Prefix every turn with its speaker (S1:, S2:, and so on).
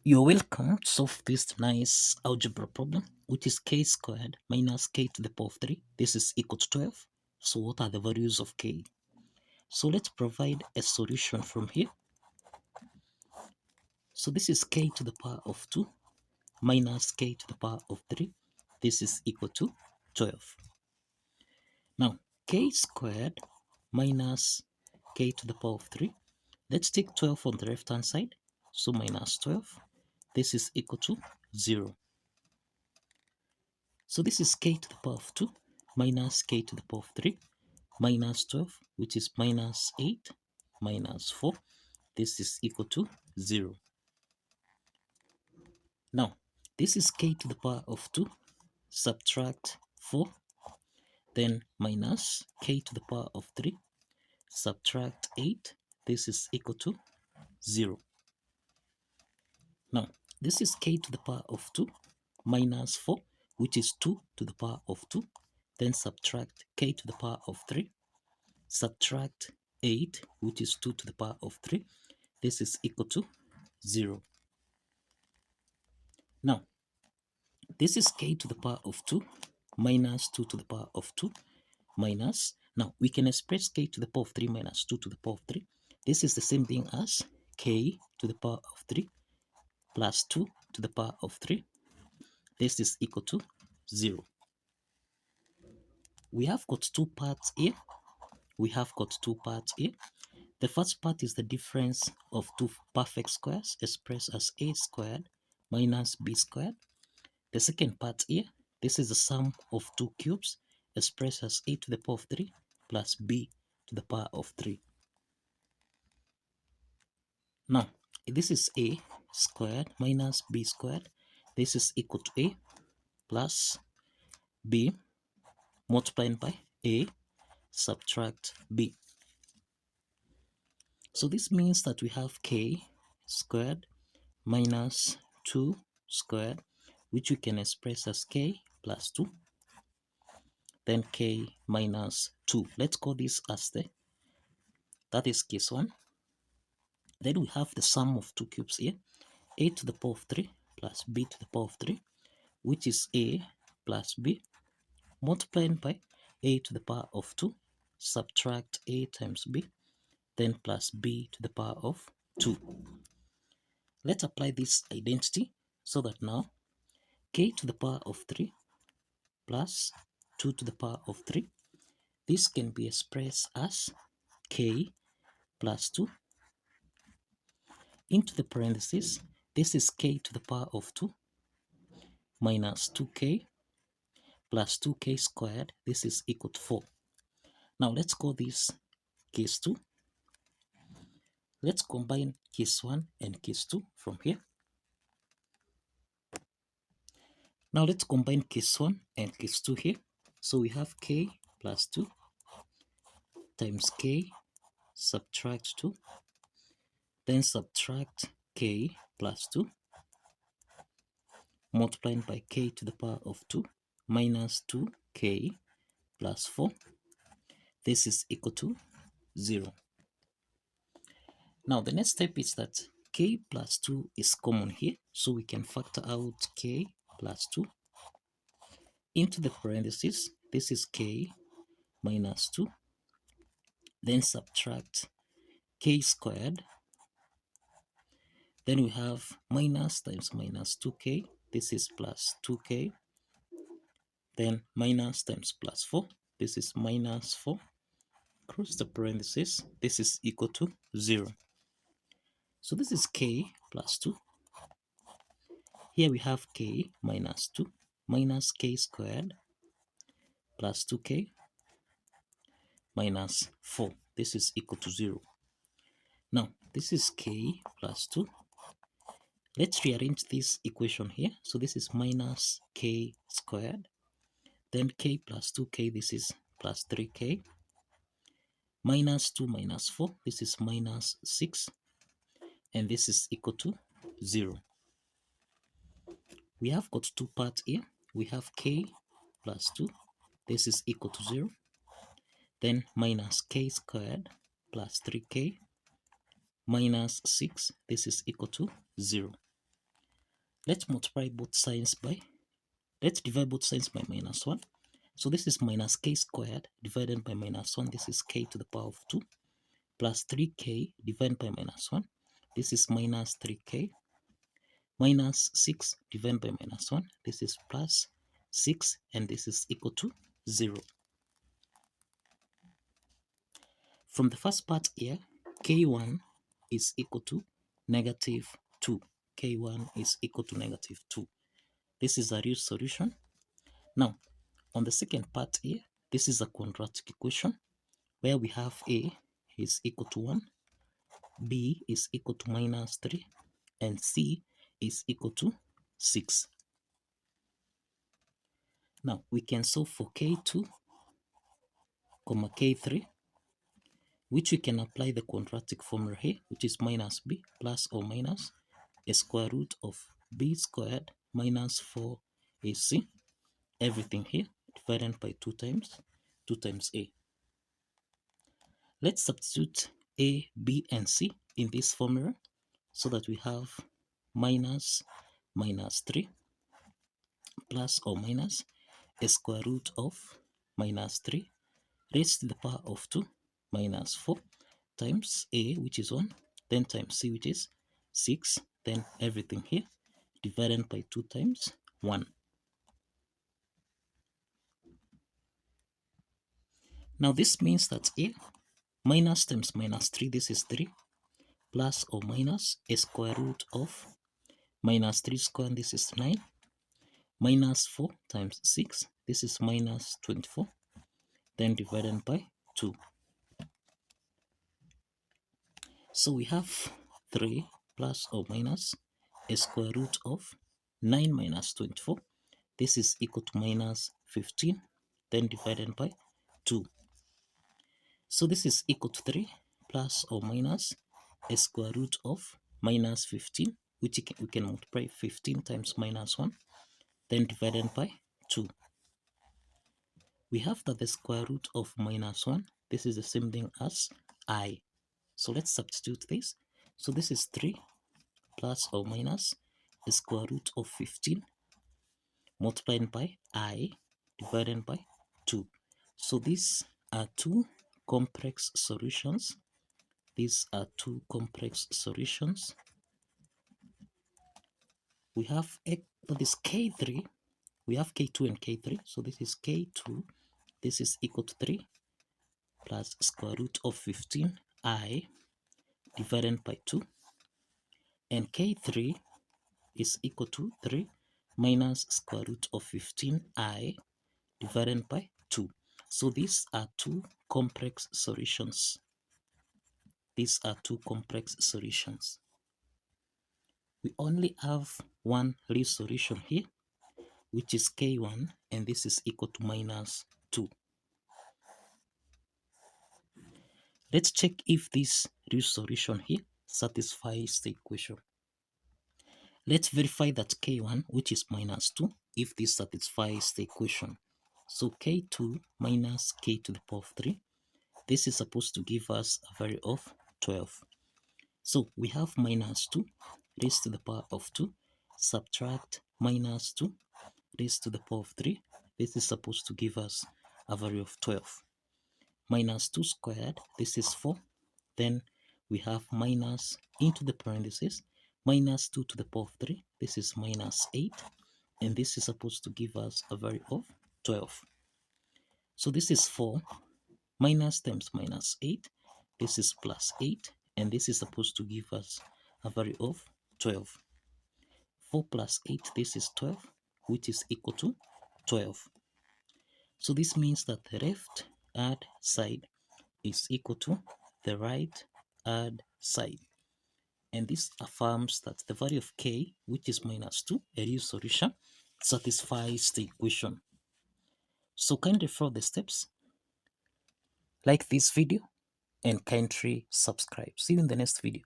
S1: You're welcome to solve this nice algebra problem, which is k squared minus k to the power of 3. This is equal to 12. So what are the values of k? So let's provide a solution from here. So this is k to the power of 2 minus k to the power of 3. This is equal to 12. Now, k squared minus k to the power of 3. Let's take 12 on the left-hand side. So minus 12. This is equal to 0. So this is k to the power of 2 minus k to the power of 3 minus 12, which is minus 8 minus 4. This is equal to 0. Now, this is k to the power of 2, subtract 4, then minus k to the power of 3, subtract 8. This is equal to 0. Now, this is k to the power of 2 minus 4, which is 2 to the power of 2, then subtract k to the power of 3, subtract 8, which is 2 to the power of 3. This is equal to 0. Now, this is k to the power of 2 minus 2 to the power of 2 minus, now we can express k to the power of 3 minus 2 to the power of 3. This is the same thing as k to the power of 3 plus 2 to the power of 3. This is equal to 0. We have got two parts here. The first part is the difference of two perfect squares expressed as a squared minus b squared. The second part here, this is the sum of two cubes expressed as a to the power of 3 plus b to the power of 3. Now, this is a squared minus b squared. This is equal to a plus b multiplied by a subtract b. So this means that we have k squared minus 2 squared, which we can express as k plus 2, then k minus 2. Let's call this as that is case 1. Then we have the sum of two cubes here, a to the power of 3 plus b to the power of 3, which is a plus b multiplied by a to the power of 2, subtract a times b, then plus b to the power of 2. Let's apply this identity so that now k to the power of 3 plus 2 to the power of 3, this can be expressed as k plus 2 into the parentheses. This is k to the power of 2 minus 2k plus 2k squared. This is equal to 4. Now let's call this case 2. Let's combine case 1 and case 2 from here. Now let's combine case 1 and case 2 here. So we have k plus 2 times k subtract 2, then subtract k plus 2 multiplied by k to the power of 2 minus 2k plus 4. This is equal to 0. Now the next step is that k plus 2 is common here, so we can factor out k plus 2 into the parentheses. This is k minus 2, then subtract k squared, then we have minus times minus 2k. This is plus 2k, then minus times plus 4. This is minus 4, cross the parentheses. This is equal to 0. So this is k plus 2. Here we have k minus 2 minus k squared plus 2k minus 4. This is equal to 0. Now, this is k plus 2. Let's rearrange this equation here. So this is minus k squared, then k plus 2k, this is plus 3k, minus 2 minus 4, this is minus 6, and this is equal to 0. We have got two parts here. We have k plus 2, this is equal to 0, then minus k squared plus 3k minus 6, this is equal to 0. Let's divide both sides by minus 1. So this is minus k squared divided by minus 1. This is k to the power of 2 plus 3k divided by minus 1. This is minus 3k minus 6 divided by minus 1. This is plus 6, and this is equal to 0. From the first part here, k1 is equal to negative 2. k1 is equal to negative 2. This is a real solution. Now, on the second part here, this is a quadratic equation where we have a is equal to 1, b is equal to minus 3, and c is equal to 6. Now, we can solve for k2, k3, which we can apply the quadratic formula here, which is minus b plus or minus a square root of b squared minus 4ac, everything here divided by 2 times a. Let's substitute a, b, and c in this formula so that we have minus 3 plus or minus a square root of minus 3 raised to the power of 2 minus 4 times a, which is 1, then times c, which is 6, then everything here divided by 2 times 1. Now this means that a minus times minus 3, this is 3, plus or minus a square root of minus 3 squared, this is 9, minus 4 times 6, this is minus 24, then divided by 2. So we have 3 plus or minus a square root of 9 minus 24. This is equal to minus 15, then divided by 2. So this is equal to 3 plus or minus a square root of minus 15, which we can multiply 15 times minus 1, then divided by 2. We have that the square root of minus 1, this is the same thing as I. So let's substitute this. So this is 3 plus or minus the square root of 15 multiplied by I divided by 2. So these are two complex solutions. These are two complex solutions. We have this k3. We have k2 and k3. So this is k2. This is equal to 3 plus square root of 15I divided by 2. And k3 is equal to 3 minus square root of 15I divided by 2. So these are two complex solutions. These are two complex solutions. We only have one real solution here, which is k1, and this is equal to minus 2. Let's check if this real solution here satisfies the equation. Let's verify that k1, which is minus 2, if this satisfies the equation. So k2 minus k to the power of 3, this is supposed to give us a value of 12. So we have minus 2 raised to the power of 2, subtract minus 2 raised to the power of 3. This is supposed to give us a value of 12. Minus 2 squared, this is 4. Then we have minus into the parentheses, minus 2 to the power of 3. This is minus 8. And this is supposed to give us a value of 12. So this is 4 minus times minus 8. This is plus 8. And this is supposed to give us a value of 12. 4 plus 8, this is 12, which is equal to 12. So this means that the left hand side is equal to the right hand side. And this affirms that the value of k, which is minus 2, a real solution, satisfies the equation. So kindly follow the steps, like this video, and kindly subscribe. See you in the next video.